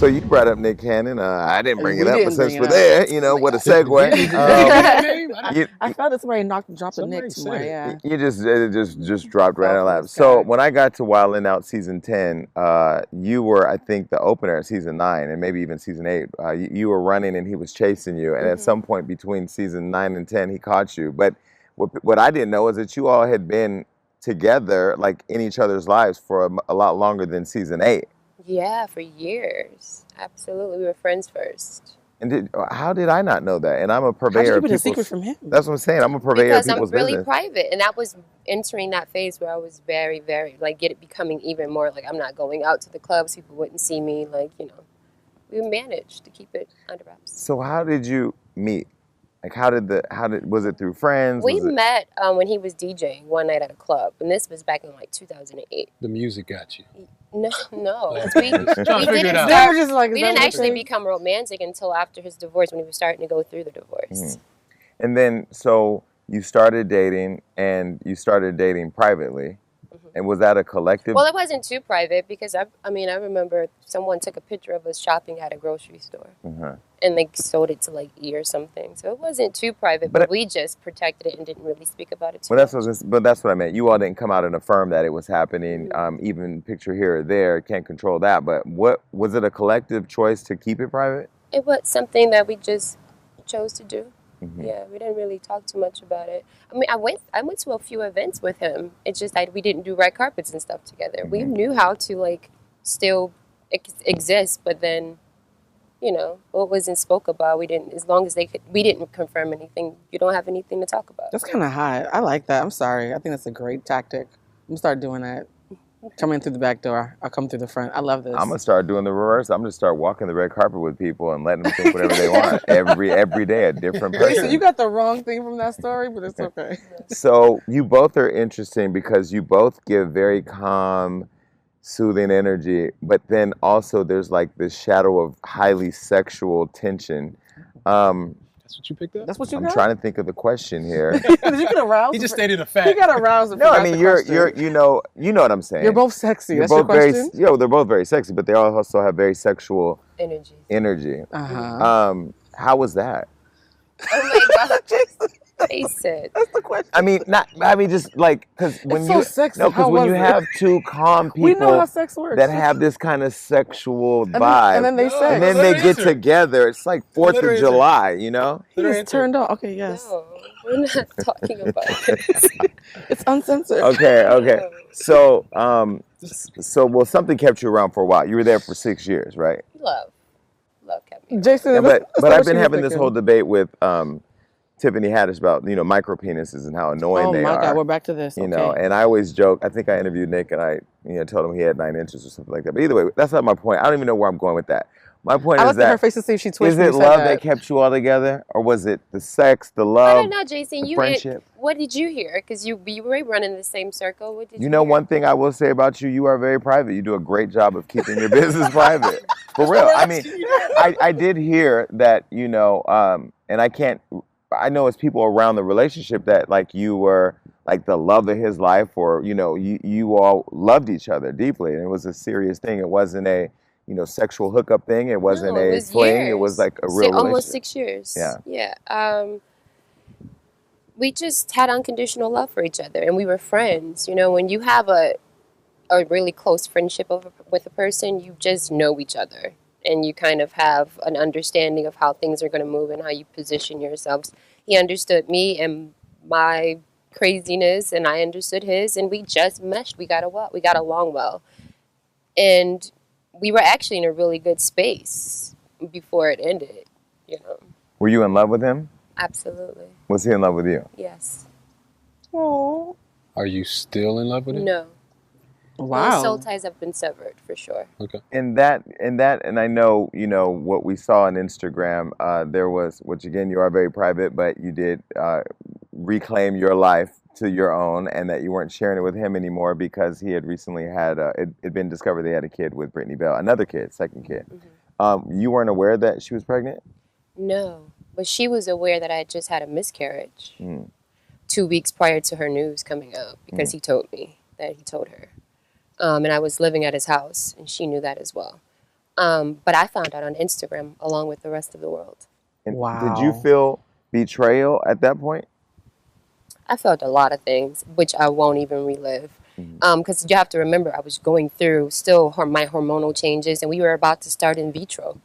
So you brought up Nick Cannon. I didn't bring it up, but since we're up. there, what a segue. I felt that somebody dropped a Nick somewhere. Yeah. You just dropped right in our lap. So when I got to Wildin' Out season 10, you were, I think, the opener at season 9 and maybe even season 8. You were running and he was chasing you, and at some point between season 9 and 10, he caught you. But what I didn't know is that you all had been together, like in each other's lives, for a lot longer than season 8. Yeah, for years. Absolutely. We were friends first. And how did I not know that? And I'm a purveyor of people's... How'd you keep it a secret from him? That's what I'm saying. I'm a purveyor of people's business. Because I'm really private. And that was entering that phase where I was very, very, becoming even more, I'm not going out to the clubs. People wouldn't see me. We managed to keep it under wraps. So how did you meet? Was it through friends? We met when he was DJing one night at a club. And this was back in 2008. The music got you. No. We didn't actually become romantic until after his divorce, when he was starting to go through the divorce. And then, so you started dating, and you started dating privately. And was that a collective? Well, it wasn't too private because, I remember someone took a picture of us shopping at a grocery store. And they sold it to E or something. So it wasn't too private, but we just protected it and didn't really speak about it too much. But that's what I meant. You all didn't come out and affirm that it was happening, even picture here or there. Can't control that. But was it a collective choice to keep it private? It was something that we just chose to do. Yeah, we didn't really talk too much about it. I went to a few events with him. It's just that we didn't do red carpets and stuff together. We knew how to still exist, but then, what wasn't spoke about, we didn't. As long as we didn't confirm anything. You don't have anything to talk about. That's kind of hot. I like that. I'm sorry. I think that's a great tactic. I'm gonna start doing that. Come in through the back door. I'll come through the front. I love this. I'm gonna start doing the reverse. I'm gonna start walking the red carpet with people and letting them think whatever they want. Every day, a different person. You got the wrong thing from that story, but it's okay. So you both are interesting because you both give very calm, soothing energy, but then also there's this shadow of highly sexual tension. That's what you picked up? That's what you got? I'm trying to think of the question here. Did you get aroused? He just stated a fact. He got aroused. No, I mean you're you know what I'm saying. You're both sexy. You're That's both your question? they're both very sexy, but they also have very sexual energy. How was that? Oh my God, face it. That's the question. Just because when so sexy. when you have two calm people we know how sex works. that have this kind of sexual vibe, and then they say, and then they get together. It's like 4th of July, He just turned on. Okay, yes. No, we're not talking about this. It's uncensored. Okay. So, something kept you around for a while. You were there for 6 years, right? Love kept me. Jason, but I've been having this whole debate with Tiffany Haddish about micro penises and how annoying they are. Oh my God, we're back to this. And I always joke. I think I interviewed Nick and I told him he had 9 inches or something like that. But either way, that's not my point. I don't even know where I'm going with that. My point is that her face to see if she twitched. Is it love that kept you all together, or was it the sex, the love? I don't know, Jason. Friendship? What did you hear? Because you were running the same circle. What did you hear? One thing I will say about you, you are very private. You do a great job of keeping your business private. For real. I did hear that, and I know it's people around the relationship that you were the love of his life, or, you all loved each other deeply. And it was a serious thing. It wasn't a, sexual hookup thing. It wasn't a fling. Years. It was a real almost 6 years. Yeah. We just had unconditional love for each other, and we were friends. When you have a really close friendship with a person, you just know each other, and you kind of have an understanding of how things are going to move and how you position yourselves. He understood me and my craziness, and I understood his, and we just meshed. We got along well, and we were actually in a really good space before it ended. Were you in love with him? Absolutely. Was he in love with you? Yes. Oh. Are you still in love with him? No. Wow. All soul ties have been severed, for sure. Okay. And I know, what we saw on Instagram, there was, which again, you are very private, but you did reclaim your life to your own, and that you weren't sharing it with him anymore because he had recently had, it had been discovered they had a kid with Brittany Bell, another kid, second kid. You weren't aware that she was pregnant? No, but she was aware that I had just had a miscarriage 2 weeks prior to her news coming out, because he told me that he told her. And I was living at his house, and she knew that as well. But I found out on Instagram along with the rest of the world. And Wow. did you feel betrayal at that point? I felt a lot of things, which I won't even relive. Because you have to remember, I was going through still my hormonal changes, and we were about to start in vitro.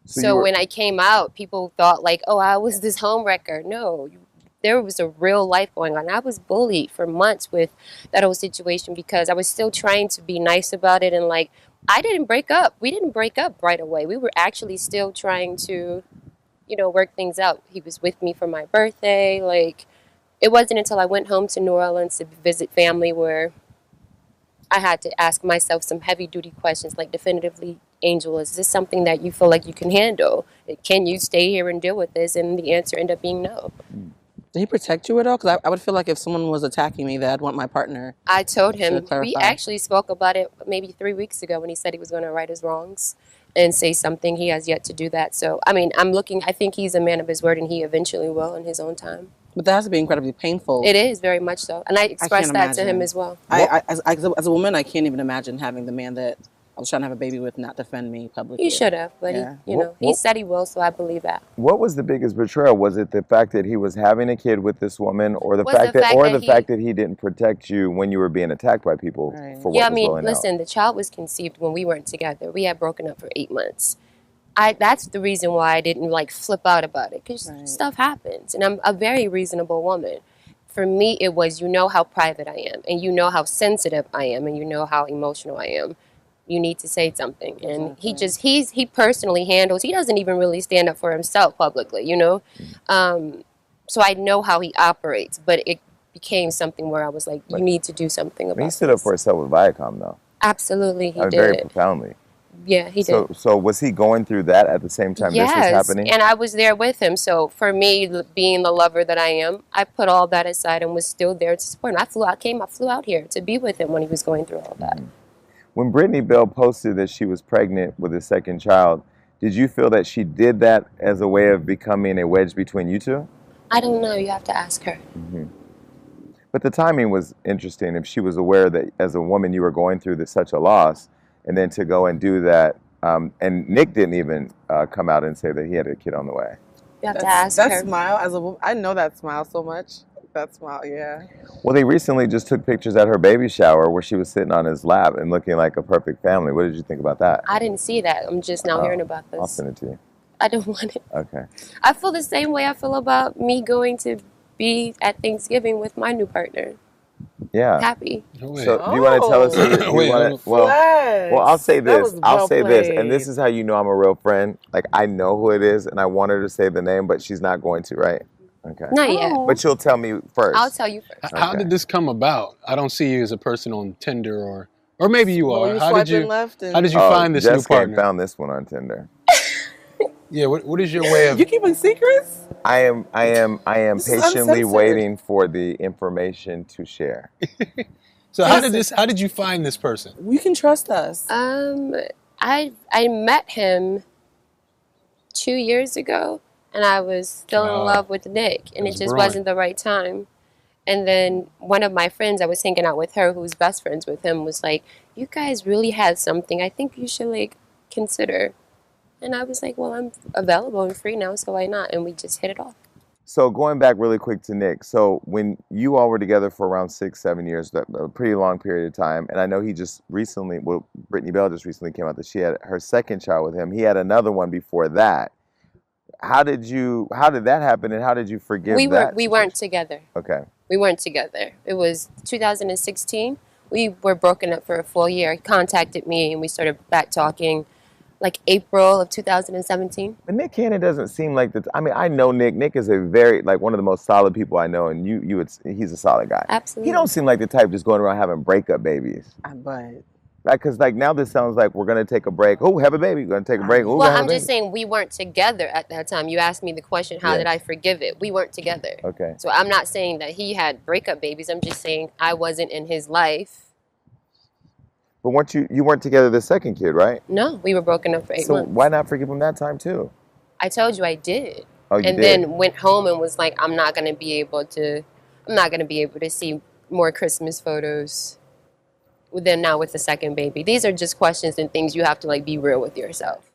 So when I came out, people thought like, oh, I was this homewrecker. No, there was a real life going on. I was bullied for months with that whole situation because I was still trying to be nice about it. And like, I didn't break up. We didn't break up right away. We were actually still trying to, work things out. He was with me for my birthday. Like, it wasn't until I went home to New Orleans to visit family where I had to ask myself some heavy duty questions like definitively, Angel, is this something that you feel like you can handle? Can you stay here and deal with this? And the answer ended up being no. Did he protect you at all? Because I would feel like if someone was attacking me, that I'd want my partner. I told him, we actually spoke about it maybe 3 weeks ago when he said he was going to right his wrongs and say something. He has yet to do that. So, I think he's a man of his word and he eventually will in his own time. But that has to be incredibly painful. It is, very much so. And I expressed that to him as well. As a woman, I can't even imagine having the man that I was trying to have a baby with not defend me publicly. He should have, but he said he will, so I believe that. What was the biggest betrayal? Was it the fact that he was having a kid with this woman, or the fact that he didn't protect you when you were being attacked by people for what was going listen, the child was conceived when we weren't together. We had broken up for 8 months. That's the reason why I didn't flip out about it, because stuff happens, and I'm a very reasonable woman. For me, it was, how private I am, and how sensitive I am, and how emotional I am. You need to say something. And he personally handles, he doesn't even really stand up for himself publicly, So I know how he operates, but it became something where I was like, you need to do something about it. He stood up for himself with Viacom, though. Absolutely, he did. Very profoundly. Yeah, he did. So was he going through that at the same time this was happening? And I was there with him. So for me, being the lover that I am, I put all that aside and was still there to support him. I flew out here to be with him when he was going through all that. When Brittany Bell posted that she was pregnant with a second child, did you feel that she did that as a way of becoming a wedge between you two? I don't know. You have to ask her. But the timing was interesting. If she was aware that as a woman you were going through such a loss, and then to go and do that, and Nick didn't even come out and say that he had a kid on the way. You have to ask her. That smile, as a woman, I know that smile so much. That smile, yeah. Well, they recently just took pictures at her baby shower where she was sitting on his lap and looking like a perfect family. What did you think about that? I didn't see that. I'm just now hearing about this. I'll send it to you. I don't want it. Okay. I feel the same way I feel about me going to be at Thanksgiving with my new partner. Yeah. Happy. So do you want to tell us? Well, I'll say this. And this is how you know I'm a real friend. Like, I know who it is, and I want her to say the name, but she's not going to, right? Okay. Not yet. But you'll tell me first. I'll tell you first. How did this come about? I don't see you as a person on Tinder, or maybe you are. How did you find this new partner? Jessica found this one on Tinder. Yeah. What is your way of? You keeping secrets? I am patiently waiting for the information to share. So how did you find this person? You can trust us. I met him 2 years ago, and I was still in love with Nick, and it just wasn't the right time. And then one of my friends, I was hanging out with her, who's best friends with him, was like, "You guys really had something. I think you should consider." And I was like, well, I'm available and free now, so why not? And we just hit it off. So going back really quick to Nick. So when you all were together for around 6-7 years, a pretty long period of time, and I know he just recently, Brittany Bell just recently came out that she had her second child with him. He had another one before that. How did that happen, and how did you forgive that? We weren't together. Okay. We weren't together. It was 2016. We were broken up for a full year. He contacted me, and we started back talking. April of 2017. But Nick Cannon doesn't seem like that. I mean, I know Nick. Nick is a very, one of the most solid people I know, and he's a solid guy. Absolutely. He don't seem like the type just going around having breakup babies. But because now this sounds like we're going to take a break. Oh, have a baby. We're going to take a break. Well, I'm just saying we weren't together at that time. You asked me the question, how did I forgive it? We weren't together. Okay. So I'm not saying that he had breakup babies. I'm just saying I wasn't in his life. But you weren't together the second kid, right? No, we were broken up for 8 months. So why not forgive him that time too? I told you I did. Oh, you did? And then went home and was like, I'm not gonna be able to see more Christmas photos. then now with the second baby? These are just questions and things you have to like be real with yourself.